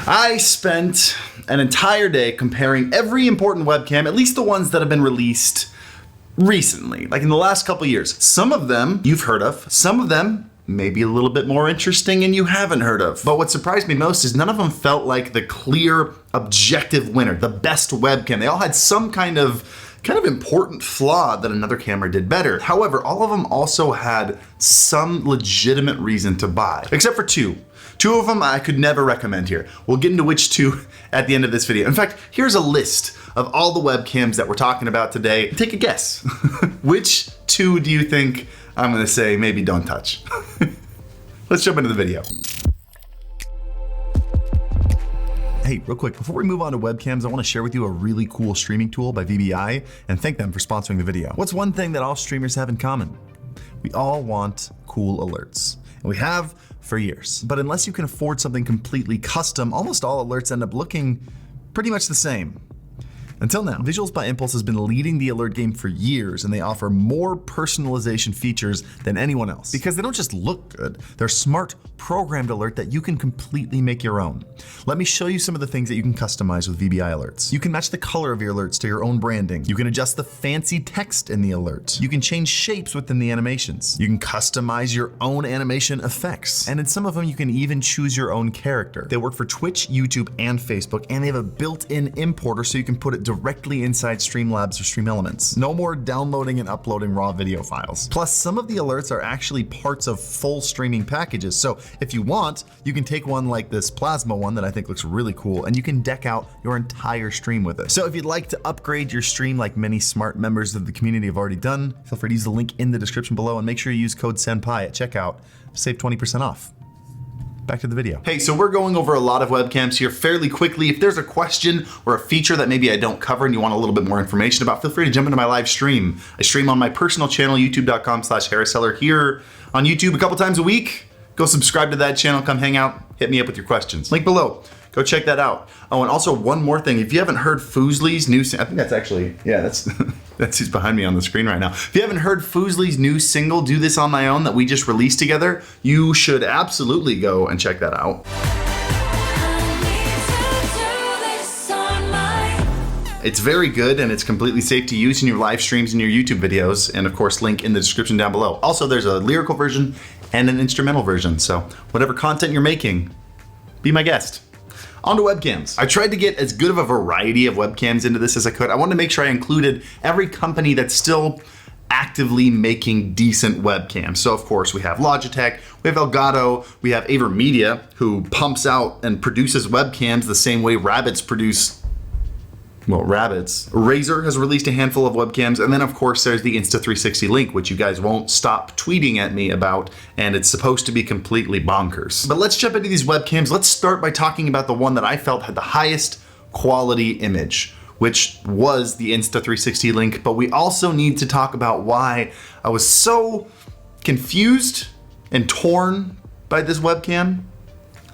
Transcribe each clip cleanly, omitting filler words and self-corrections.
I spent an entire day comparing every important webcam, at least the ones that have been released recently, like in the last couple years. Some of them you've heard of, some of them maybe a little bit more interesting and you haven't heard of. But what surprised me most is none of them felt like the clear, objective winner, the best webcam. They all had some kind of important flaw that another camera did better. However, all of them also had some legitimate reason to buy, except for two. Two of them I could never recommend here. We'll get into which two at the end of this video. In fact, here's a list of all the webcams that we're talking about today. Take a guess. Which two do you think I'm gonna say maybe don't touch? Let's jump into the video. Hey, real quick, before we move on to webcams, I want to share with you a really cool streaming tool by VBI and thank them for sponsoring the video. What's one thing that all streamers have in common? We all want cool alerts, and we have for years. But unless you can afford something completely custom, almost all alerts end up looking pretty much the same. Until now, Visuals by Impulse has been leading the alert game for years, and they offer more personalization features than anyone else. Because they don't just look good, they're smart, programmed alert that you can completely make your own. Let me show you some of the things that you can customize with VBI alerts. You can match the color of your alerts to your own branding. You can adjust the fancy text in the alert. You can change shapes within the animations. You can customize your own animation effects. And in some of them, you can even choose your own character. They work for Twitch, YouTube, and Facebook, and they have a built-in importer so you can put it directly inside Streamlabs or StreamElements. No more downloading and uploading raw video files. Plus, some of the alerts are actually parts of full streaming packages. So if you want, you can take one like this plasma one that I think looks really cool, and you can deck out your entire stream with it. So if you'd like to upgrade your stream like many smart members of the community have already done, feel free to use the link in the description below and make sure you use code Senpai at checkout to save 20% off. Back to the video. Hey, so we're going over a lot of webcams here fairly quickly. If there's a question or a feature that maybe I don't cover and you want a little bit more information about, feel free to jump into my live stream. I stream on my personal channel, youtube.com/HarrisSeller, here on YouTube a couple times a week. Go subscribe to that channel, come hang out, hit me up with your questions. Link below. Go check that out. Oh, and also one more thing. If you haven't heard Fuslie's new, I think that's actually, yeah, that's that's who's behind me on the screen right now. If you haven't heard Fuslie's new single, Do This On My Own, that we just released together, you should absolutely go and check that out. It's very good and it's completely safe to use in your live streams and your YouTube videos, and of course, link in the description down below. Also, there's a lyrical version and an instrumental version, so whatever content you're making, be my guest. On to webcams. I tried to get as good of a variety of webcams into this as I could. I wanted to make sure I included every company that's still actively making decent webcams. So of course we have Logitech, we have Elgato, we have AverMedia, who pumps out and produces webcams the same way rabbits produce, well, rabbits. Razer has released a handful of webcams, and then of course there's the Insta360 Link, which you guys won't stop tweeting at me about, and it's supposed to be completely bonkers. But let's jump into these webcams. Let's start by talking about the one that I felt had the highest quality image, which was the Insta360 Link, but we also need to talk about why I was so confused and torn by this webcam.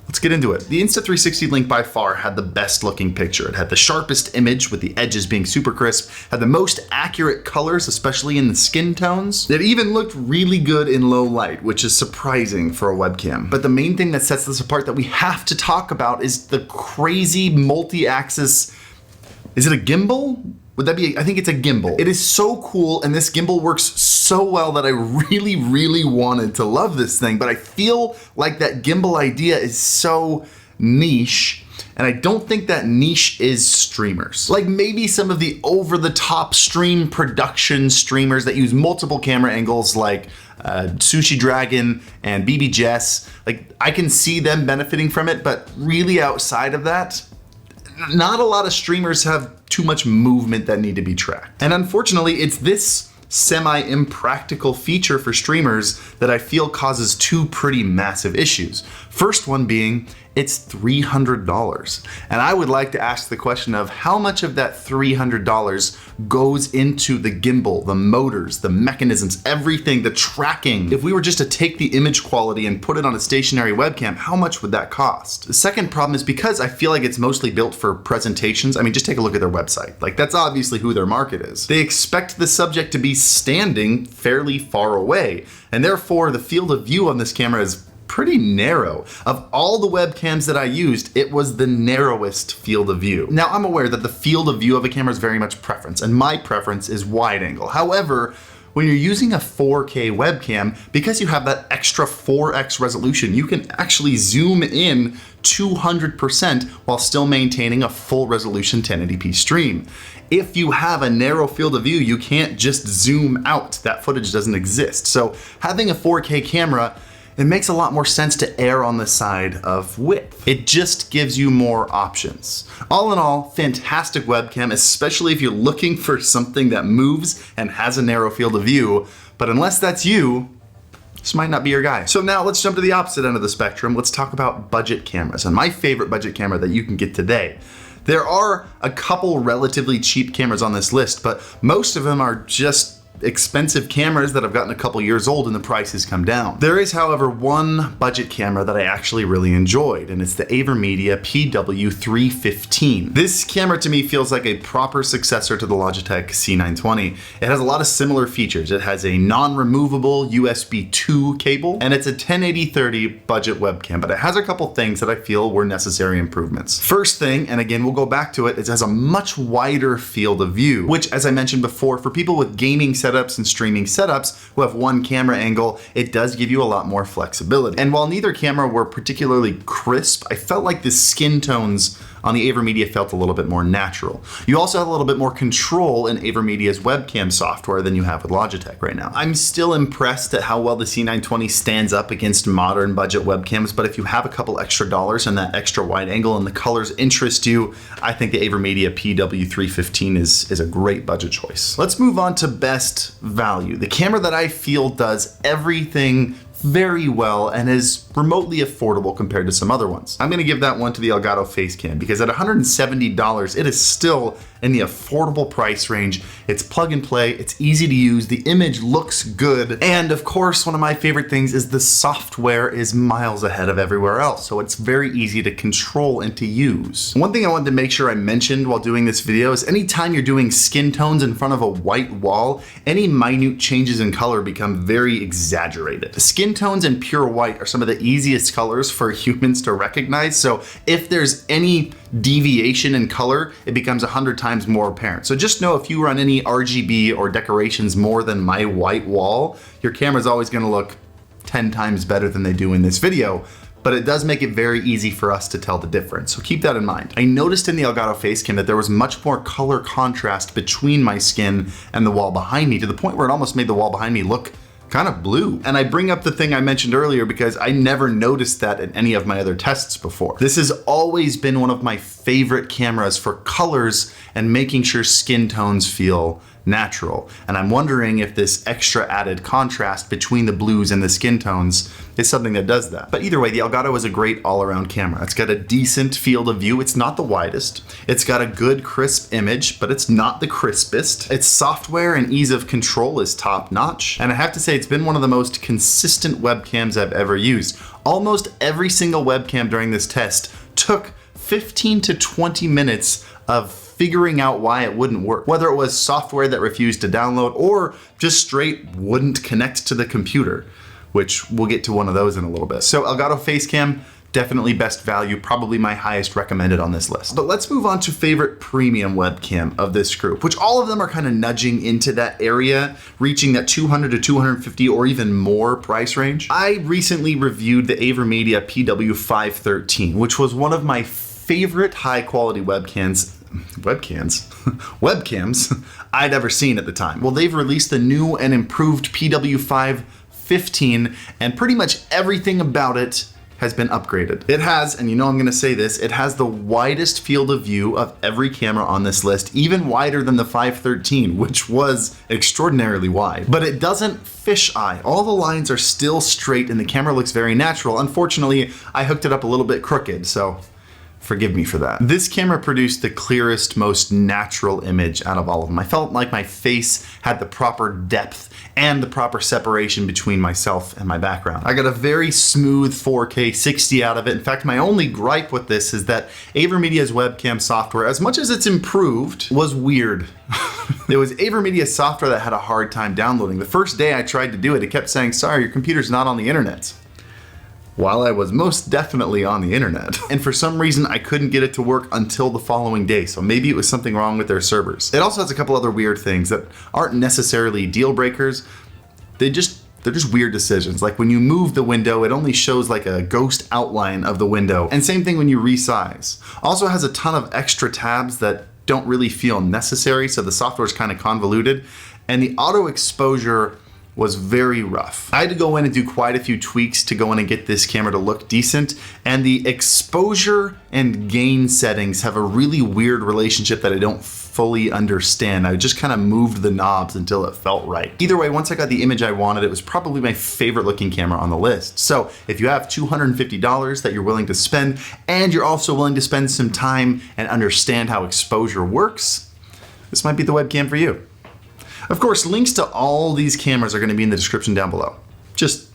Let's get into it. The Insta360 Link by far had the best looking picture. It had the sharpest image with the edges being super crisp, had the most accurate colors, especially in the skin tones. It even looked really good in low light, which is surprising for a webcam. But the main thing that sets this apart that we have to talk about is the crazy multi-axis, is it a gimbal? Would that be, I think it's a gimbal. It is so cool, and this gimbal works so well that I really, really wanted to love this thing, but I feel like that gimbal idea is so niche, and I don't think that niche is streamers. Like maybe some of the over-the-top stream production streamers that use multiple camera angles like Sushi Dragon and BB Jess, like I can see them benefiting from it, but really outside of that, not a lot of streamers have too much movement that need to be tracked. And unfortunately, it's this semi-impractical feature for streamers that I feel causes two pretty massive issues. First one being, it's $300. And I would like to ask the question of how much of that $300 goes into the gimbal, the motors, the mechanisms, everything, the tracking. If we were just to take the image quality and put it on a stationary webcam, how much would that cost? The second problem is because I feel like it's mostly built for presentations. I mean, just take a look at their website. Like that's obviously who their market is. They expect the subject to be standing fairly far away, and therefore the field of view on this camera is pretty narrow. Of all the webcams that I used, it was the narrowest field of view. Now, I'm aware that the field of view of a camera is very much preference, and my preference is wide angle. However, when you're using a 4K webcam, because you have that extra 4x resolution, you can actually zoom in 200% while still maintaining a full resolution 1080p stream. If you have a narrow field of view, you can't just zoom out. That footage doesn't exist. So having a 4K camera, it makes a lot more sense to err on the side of width. It just gives you more options. All in all, fantastic webcam, especially if you're looking for something that moves and has a narrow field of view. But unless that's you, this might not be your guy. So now let's jump to the opposite end of the spectrum. Let's talk about budget cameras and my favorite budget camera that you can get today. There are a couple relatively cheap cameras on this list, but most of them are just expensive cameras that have gotten a couple years old and the price has come down. There is, however, one budget camera that I actually really enjoyed, and it's the AverMedia PW315. This camera to me feels like a proper successor to the Logitech C920. It has a lot of similar features. It has a non-removable USB 2 cable, and it's a 1080-30 budget webcam, but it has a couple things that I feel were necessary improvements. First thing, and again, we'll go back to it, is it has a much wider field of view, which, as I mentioned before, for people with gaming setups and streaming setups who have one camera angle, it does give you a lot more flexibility. And while neither camera were particularly crisp, I felt like the skin tones on the AverMedia felt a little bit more natural. You also have a little bit more control in AverMedia's webcam software than you have with Logitech right now. I'm still impressed at how well the C920 stands up against modern budget webcams, but if you have a couple extra dollars and that extra wide angle and the colors interest you, I think the AverMedia PW315 is a great budget choice. Let's move on to best value. The camera that I feel does everything very well and is remotely affordable compared to some other ones. I'm gonna give that one to the Elgato Facecam because at $170, it is still in the affordable price range. It's plug and play, it's easy to use, the image looks good, and of course, one of my favorite things is the software is miles ahead of everywhere else, so it's very easy to control and to use. One thing I wanted to make sure I mentioned while doing this video is anytime you're doing skin tones in front of a white wall, any minute changes in color become very exaggerated. Skin tones and pure white are some of the easiest colors for humans to recognize, so if there's any deviation in color, it becomes 100 times more apparent. So just know if you run any RGB or decorations more than my white wall, your camera's always gonna look 10 times better than they do in this video, but it does make it very easy for us to tell the difference. So keep that in mind. I noticed in the Elgato Facecam that there was much more color contrast between my skin and the wall behind me, to the point where it almost made the wall behind me look kind of blue. And I bring up the thing I mentioned earlier because I never noticed that in any of my other tests before. This has always been one of my favorite cameras for colors and making sure skin tones feel natural. And I'm wondering if this extra added contrast between the blues and the skin tones is something that does that. But either way, the Elgato is a great all-around camera. It's got a decent field of view. It's not the widest. It's got a good crisp image, but it's not the crispest. Its software and ease of control is top-notch. And I have to say, it's been one of the most consistent webcams I've ever used. Almost every single webcam during this test took 15 to 20 minutes of figuring out why it wouldn't work. Whether it was software that refused to download or just straight wouldn't connect to the computer, which we'll get to one of those in a little bit. So Elgato Facecam, definitely best value, probably my highest recommended on this list. But let's move on to favorite premium webcam of this group, which all of them are kind of nudging into that area, reaching that 200 to 250 or even more price range. I recently reviewed the AverMedia PW513, which was one of my favorite high quality webcams I'd ever seen at the time. Well, they've released the new and improved PW515, and pretty much everything about it has been upgraded. It has, and you know I'm gonna say this, it has the widest field of view of every camera on this list, even wider than the 513, which was extraordinarily wide. But it doesn't fisheye. All the lines are still straight and the camera looks very natural. Unfortunately, I hooked it up a little bit crooked, so forgive me for that. This camera produced the clearest, most natural image out of all of them. I felt like my face had the proper depth and the proper separation between myself and my background. I got a very smooth 4K 60 out of it. In fact, my only gripe with this is that AverMedia's webcam software, as much as it's improved, was weird. It was AverMedia software that had a hard time downloading. The first day I tried to do it, it kept saying, sorry, your computer's not on the internet. while I was most definitely on the internet. And for some reason, I couldn't get it to work until the following day, so maybe it was something wrong with their servers. It also has a couple other weird things that aren't necessarily deal breakers. They're just weird decisions. Like when you move the window, it only shows like a ghost outline of the window. And same thing when you resize. Also has a ton of extra tabs that don't really feel necessary, so the software is kind of convoluted. And the auto exposure was very rough. I had to go in and do quite a few tweaks to go in and get this camera to look decent, and the exposure and gain settings have a really weird relationship that I don't fully understand. I just kind of moved the knobs until it felt right. Either way, once I got the image I wanted, it was probably my favorite looking camera on the list. So if you have $250 that you're willing to spend, and you're also willing to spend some time and understand how exposure works, this might be the webcam for you. Of course, links to all these cameras are going to be in the description down below. Just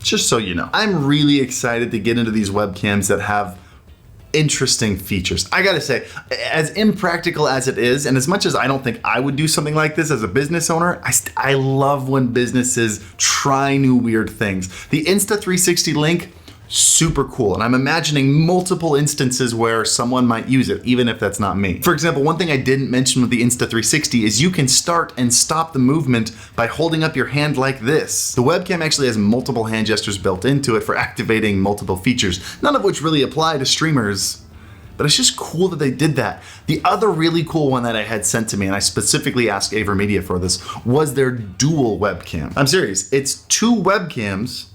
so you know. I'm really excited to get into these webcams that have interesting features. I gotta say, as impractical as it is, and as much as I don't think I would do something like this as a business owner, I love when businesses try new weird things. The Insta360 link, super cool. And I'm imagining multiple instances where someone might use it, even if that's not me. For example, one thing I didn't mention with the Insta360 is you can start and stop the movement by holding up your hand like this. The webcam actually has multiple hand gestures built into it for activating multiple features, none of which really apply to streamers. But it's just cool that they did that. The other really cool one that I had sent to me, and I specifically asked AverMedia for this, was their dual webcam. I'm serious, it's two webcams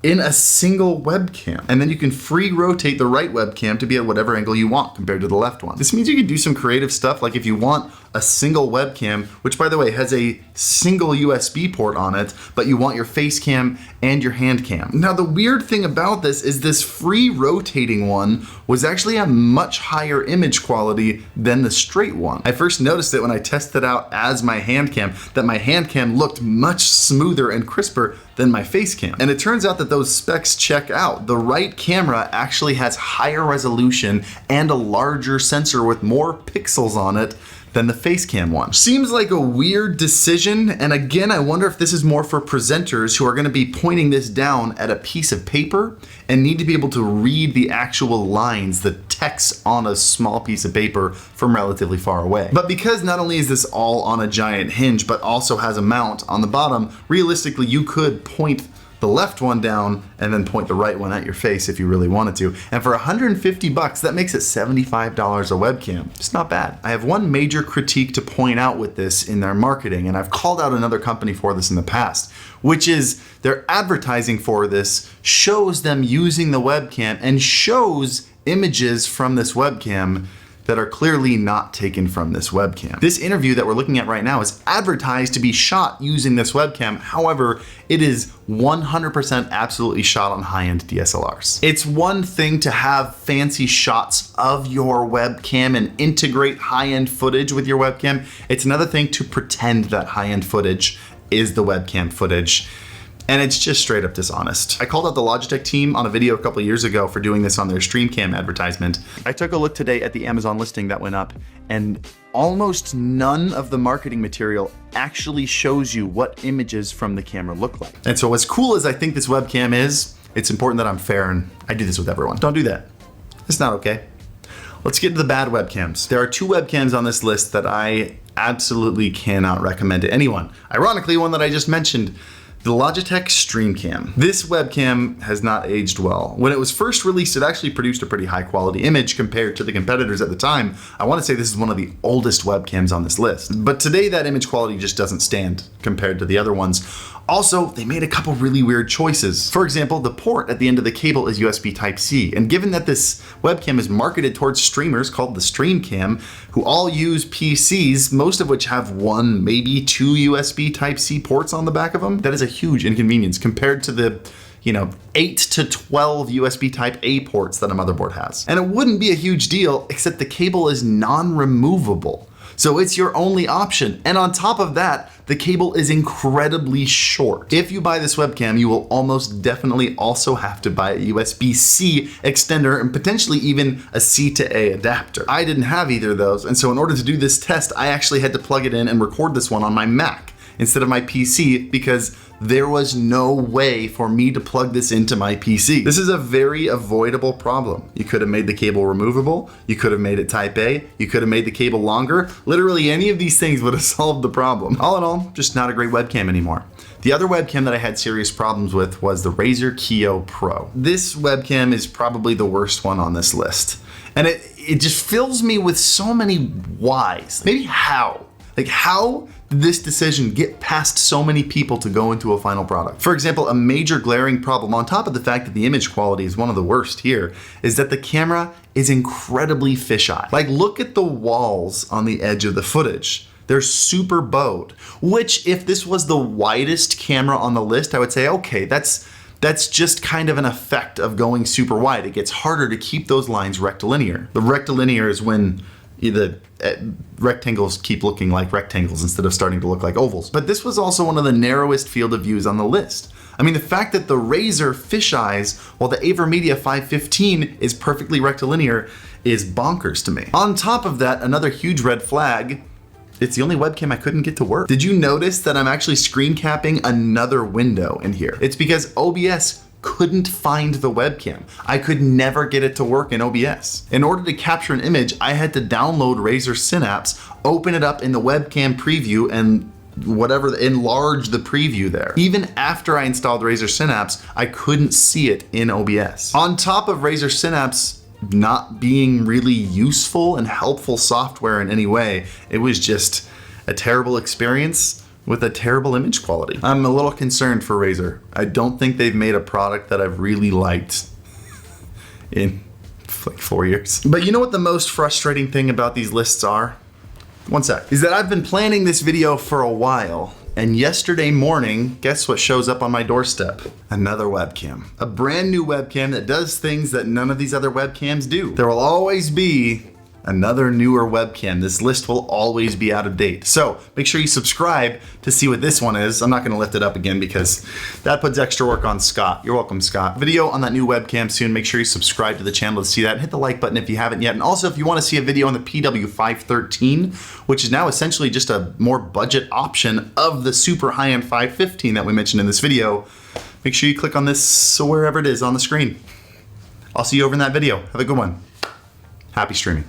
in a single webcam. And then you can free rotate the right webcam to be at whatever angle you want compared to the left one. This means you can do some creative stuff, like if you want a single webcam, which by the way has a single USB port on it, but you want your face cam and your hand cam. Now the weird thing about this is this free rotating one was actually a much higher image quality than the straight one. I first noticed it when I tested out as my hand cam, that my hand cam looked much smoother and crisper than my face cam. And it turns out that those specs check out. The right camera actually has higher resolution and a larger sensor with more pixels on it than the face cam one. Seems like a weird decision, and again, I wonder if this is more for presenters who are gonna be pointing this down at a piece of paper and need to be able to read the actual lines, the text on a small piece of paper from relatively far away. But because not only is this all on a giant hinge, but also has a mount on the bottom, realistically, you could point the left one down and then point the right one at your face if you really wanted to. And for 150 bucks, that makes it $75 a webcam. It's not bad. I have one major critique to point out with this in their marketing, and I've called out another company for this in the past, which is their advertising for this shows them using the webcam and shows images from this webcam that are clearly not taken from this webcam. This interview that we're looking at right now is advertised to be shot using this webcam. However, it is 100% absolutely shot on high-end DSLRs. It's one thing to have fancy shots of your webcam and integrate high-end footage with your webcam. It's another thing to pretend that high-end footage is the webcam footage. And it's just straight up dishonest. I called out the Logitech team on a video a couple years ago for doing this on their StreamCam advertisement. I took a look today at the Amazon listing that went up, and almost none of the marketing material actually shows you what images from the camera look like. And so as cool as I think this webcam is, it's important that I'm fair, and I do this with everyone. Don't do that. It's not okay. Let's get to the bad webcams. There are two webcams on this list that I absolutely cannot recommend to anyone. Ironically, one that I just mentioned, the Logitech StreamCam. This webcam has not aged well. When it was first released, it actually produced a pretty high quality image compared to the competitors at the time. I want to say this is one of the oldest webcams on this list. But today that image quality just doesn't stand compared to the other ones. Also, they made a couple really weird choices. For example, the port at the end of the cable is USB Type-C, and given that this webcam is marketed towards streamers called the StreamCam, who all use PCs, most of which have one, maybe two USB Type-C ports on the back of them, that is a huge inconvenience compared to the 8 to 12 USB Type-A ports that a motherboard has. And it wouldn't be a huge deal, except the cable is non-removable. So it's your only option. And on top of that, the cable is incredibly short. If you buy this webcam, you will almost definitely also have to buy a USB-C extender and potentially even a C to A adapter. I didn't have either of those, and so in order to do this test, I actually had to plug it in and record this one on my Mac. instead of my PC because there was no way for me to plug this into my PC. This is a very avoidable problem. You could have made the cable removable. You could have made it Type A. You could have made the cable longer. Literally any of these things would have solved the problem. All in all, just not a great webcam anymore. The other webcam that I had serious problems with was the Razer Kiyo Pro. This webcam is probably the worst one on this list. And it just fills me with so many whys. Maybe how? Like how did this decision get past so many people to go into a final product? For example, a major glaring problem on top of the fact that the image quality is one of the worst here is that the camera is incredibly fisheye. Like look at the walls on the edge of the footage. They're super bowed, which if this was the widest camera on the list, I would say, okay, that's just kind of an effect of going super wide. It gets harder to keep those lines rectilinear. The rectilinear is when the rectangles keep looking like rectangles instead of starting to look like ovals. But this was also one of the narrowest field of views on the list. I mean, the fact that the Razer fisheyes while the AverMedia 515 is perfectly rectilinear is bonkers to me. On top of that, another huge red flag, it's the only webcam I couldn't get to work. Did you notice that I'm actually screen capping another window in here? It's because OBS couldn't find the webcam. I could never get it to work in OBS. In order to capture an image, I had to download Razer Synapse, open it up in the webcam preview, and enlarge the preview there. Even after I installed Razer Synapse, I couldn't see it in OBS. On top of Razer Synapse not being really useful and helpful software in any way, it was just a terrible experience with a terrible image quality. I'm a little concerned for Razer. I don't think they've made a product that I've really liked in like 4 years. But you know what the most frustrating thing about these lists are? One sec. Is that I've been planning this video for a while, and yesterday morning, guess what shows up on my doorstep? Another webcam. A brand new webcam that does things that none of these other webcams do. There will always be another newer webcam. This list will always be out of date. So make sure you subscribe to see what this one is. I'm not gonna lift it up again because that puts extra work on Scott. You're welcome, Scott. Video on that new webcam soon. Make sure you subscribe to the channel to see that. Hit the like button if you haven't yet. And also if you wanna see a video on the PW513, which is now essentially just a more budget option of the super high-end 515 that we mentioned in this video, make sure you click on this wherever it is on the screen. I'll see you over in that video. Have a good one. Happy streaming.